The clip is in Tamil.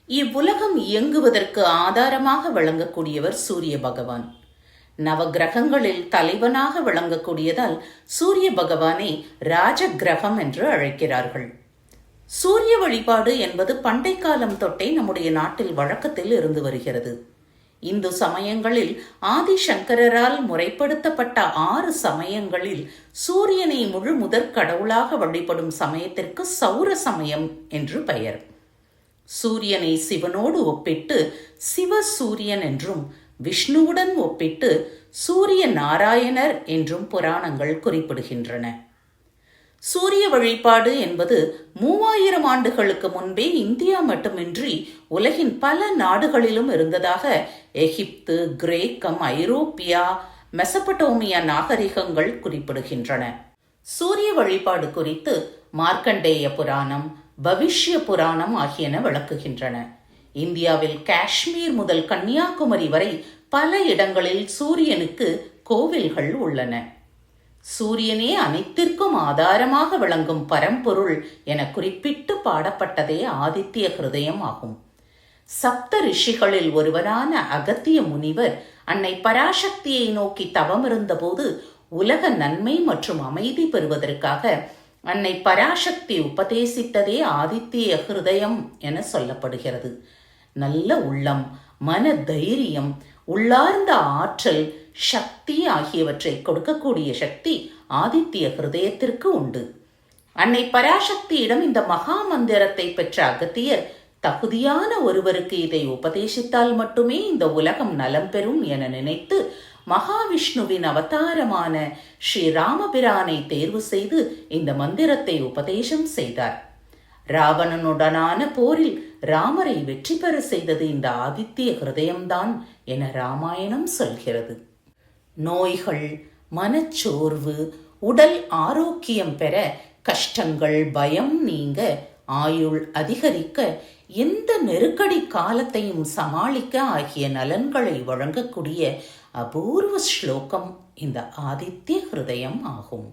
இவ்வுலகம் இயங்குவதற்கு ஆதாரமாக விளங்கக்கூடியவர் சூரிய பகவான். நவகிரகங்களில் தலைவனாக விளங்கக்கூடியதால் சூரிய பகவானை ராஜ கிரகம் என்று அழைக்கிறார்கள். சூரிய வழிபாடு என்பது பண்டை காலம் தொட்டே நம்முடைய நாட்டில் வழக்கத்தில் இருந்து வருகிறது. இந்து சமயங்களில் ஆதிசங்கரால் முறைப்படுத்தப்பட்ட 6 சமயங்களில் சூரியனை முழு முதற் கடவுளாக வழிபடும் சமயத்திற்கு சௌர சமயம் என்று பெயர். சூரியனை சிவனோடு ஒப்பிட்டு சிவ சூரியன் என்றும், விஷ்ணுவுடன் ஒப்பிட்டு சூரிய நாராயணர் என்றும் புராணங்கள் குறிப்பிடுகின்றன. சூரிய வழிபாடு என்பது 3000 ஆண்டுகளுக்கு முன்பே இந்தியா மட்டுமின்றி உலகின் பல நாடுகளிலும் இருந்ததாக எகிப்து, கிரேக்கம், ஐரோப்பியா, மெசபடோமியா நாகரிகங்கள் குறிப்பிடுகின்றன. சூரிய வழிபாடு குறித்து மார்க்கண்டேய புராணம், பவிஷ்ய புராணம் ஆகியன விளக்குகின்றன. இந்தியாவில் காஷ்மீர் முதல் கன்னியாகுமரி வரை பல இடங்களில் சூரியனுக்கு கோவில்கள் உள்ளன. சூரியனே அனைத்திற்கும் ஆதாரமாக விளங்கும் பரம்பொருள் என குறிப்பிட்டு பாடப்பட்டதே ஆதித்ய ஹிருதயம் ஆகும். சப்த ரிஷிகளில் ஒருவரான அகத்திய முனிவர் அன்னை பராசக்தியை நோக்கி தவமிருந்த போது உலக நன்மை மற்றும் அமைதி பெறுவதற்காக அன்னை பராசக்தி உபதேசித்ததே ஆதித்ய ஹிருதயம் என சொல்லப்படுகிறது. நல்ல உள்ளம், மன தைரியம், உள்ளார்ந்த ஆற்றல், சக்தி ஆகியவற்றை கொடுக்கக்கூடிய சக்தி ஆதித்ய ஹிருதயத்திற்கு உண்டு. அன்னை பராசக்தியிடம் இந்த மகா மந்திரத்தை பெற்ற அகத்தியர் தகுதியான ஒருவருக்கு இதை உபதேசித்தால் மட்டுமே இந்த உலகம் நலம் பெறும் என நினைத்து மகாவிஷ்ணுவின் அவதாரமான ஸ்ரீ ராமபிரானை தேர்வு செய்து இந்த மந்திரத்தை உபதேசம் செய்தார். ராவணனுடனான போரில் ராமரை வெற்றி பெற செய்தது இந்த ஆதித்ய ஹிருதயம்தான் என ராமாயணம் சொல்கிறது. நோய்கள், மனச்சோர்வு, உடல் ஆரோக்கியம் பெற, கஷ்டங்கள், பயம் நீங்க, ஆயுள் அதிகரிக்க, எந்த நெருக்கடி காலத்தையும் சமாளிக்க ஆகிய நலன்களை வழங்கக்கூடிய அபூர்வ ஸ்லோகம் இந்த ஆதித்ய ஹிருதயம் ஆகும்.